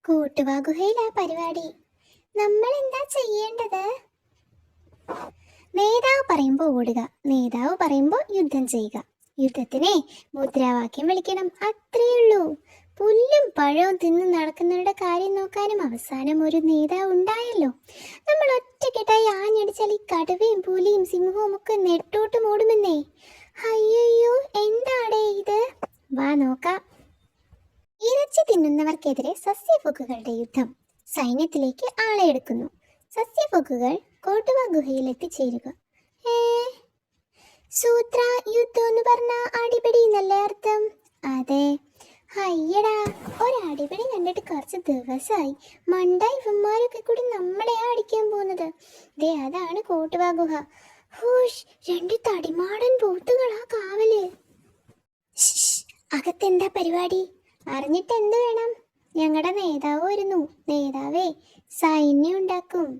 കൂട്ടുവാ ഗുഹയിലാ പരിപാടി. നമ്മൾ എന്താ ചെയ്യേണ്ടത്? നേതാവ് പറയുമ്പോൾ ഓടുക, നേതാവ് പറയുമ്പോൾ യുദ്ധം ചെയ്യുക. യുദ്ധത്തിനെ മുദ്രാവാക്യം വിളിക്കണം, അത്രയുള്ളൂ. പുല്ലും പഴവും തിന്ന് നടക്കുന്നവരുടെ കാര്യം നോക്കാനും അവസാനം ഒരു നേതാവ് ഉണ്ടായല്ലോ. നമ്മൾ ഒറ്റക്കെട്ടായി ആഞ്ഞടിച്ചാൽ ഈ കടുവയും പുലിയും സിംഹവും ഒക്കെ നെട്ടോട്ട് മൂടുമെന്നേ. അയ്യോ, എന്താടേ ഇത്? വാ നോക്കാം. ഇറച്ചി തിന്നുന്നവർക്കെതിരെ സസ്യഫുക്കുകളുടെ യുദ്ധം. സൈന്യത്തിലേക്ക് ആളെ എടുക്കുന്നു. സസ്യഫുക്കുകൾ കോട്ടുവ ഗുഹയിൽ എത്തിച്ചേരുക. സൂത്ര യുദ്ധം എന്ന് പറഞ്ഞ അടിപിടി എന്നല്ലേ അർത്ഥം? അതെ. അയ്യടാ, ഒരടിപിടി കണ്ടിട്ട് കുറച്ച് ദിവസമായി. മണ്ട ഇവന്മാരൊക്കെ കൂടി നമ്മളെയാ അടിക്കാൻ പോകുന്നത്. ദേ അതാണ് കോട്ടുവ ഗുഹ. ഹൂഷ്, രണ്ട് തടിമാടൻ പോത്തുകളാ കാവല്. അകത്തെന്താ പരിപാടി? അറിഞ്ഞിട്ട് എന്ത് വേണം? ഞങ്ങളുടെ നേതാവ് വരുന്നു. നേതാവേ, സൈന്യം ഉണ്ടാക്കും.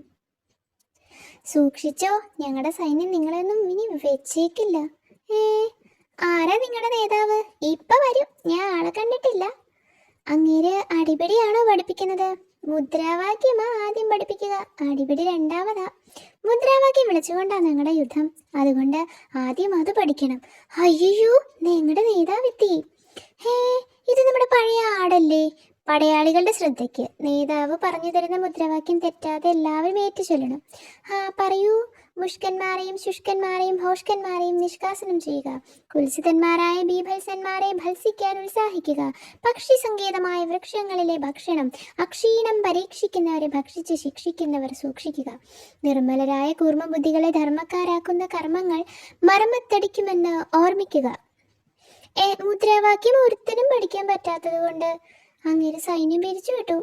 സൂക്ഷിച്ചോ, ഞങ്ങളുടെ സൈന്യം നിങ്ങളെയൊന്നും ഇനി വെച്ചേക്കില്ല. ആരാ നിങ്ങളുടെ നേതാവ്? ഇപ്പൊ വരും, ഞാൻ ആളെ കണ്ടിട്ടില്ല. അങ്ങേര് അടിപിടിയാണോ പഠിപ്പിക്കുന്നത്? മുദ്രാവാക്യമാ ആദ്യം പഠിപ്പിക്കുക, അടിപിടി രണ്ടാമതാ. മുദ്രാവാക്യം വിളിച്ചുകൊണ്ടാണ് ഞങ്ങളുടെ യുദ്ധം, അതുകൊണ്ട് ആദ്യം അത് പഠിക്കണം. അയ്യോ, നിങ്ങളുടെ നേതാവെത്തി. ഇത് നമ്മുടെ പഴയ ആടല്ലേ? പടയാളികളുടെ ശ്രദ്ധയ്ക്ക്, നേതാവ് പറഞ്ഞു തരുന്ന മുദ്രാവാക്യം തെറ്റാതെ എല്ലാവരും ഏറ്റു ചൊല്ലണം. പറയൂ. മുഷ്കന്മാരെയും ശുഷ്കന്മാരെയും ഭോഷ്കന്മാരെയും നിഷ്കാസനം ചെയ്യുക. കുൽസിതന്മാരായ ബീഭത്സന്മാരെ ഭത്സിക്കാൻ ഉത്സാഹിക്കുക. പക്ഷി സങ്കേതമായ വൃക്ഷങ്ങളിലെ ഭക്ഷണം അക്ഷീണം പരീക്ഷിക്കുന്നവരെ ഭക്ഷിച്ച് ശിക്ഷിക്കുന്നവർ സൂക്ഷിക്കുക. നിർമ്മലരായ കൂർമ്മബുദ്ധികളെ ധർമ്മക്കാരാക്കുന്ന കർമ്മങ്ങൾ മർമ്മത്തടിക്കുമെന്ന് ഓർമ്മിക്കുക. മുദ്രാവാക്യം ഒരുത്തനും പഠിക്കാൻ പറ്റാത്തത് കൊണ്ട് അങ്ങേര് സൈന്യം പിരിച്ചു വിട്ടു.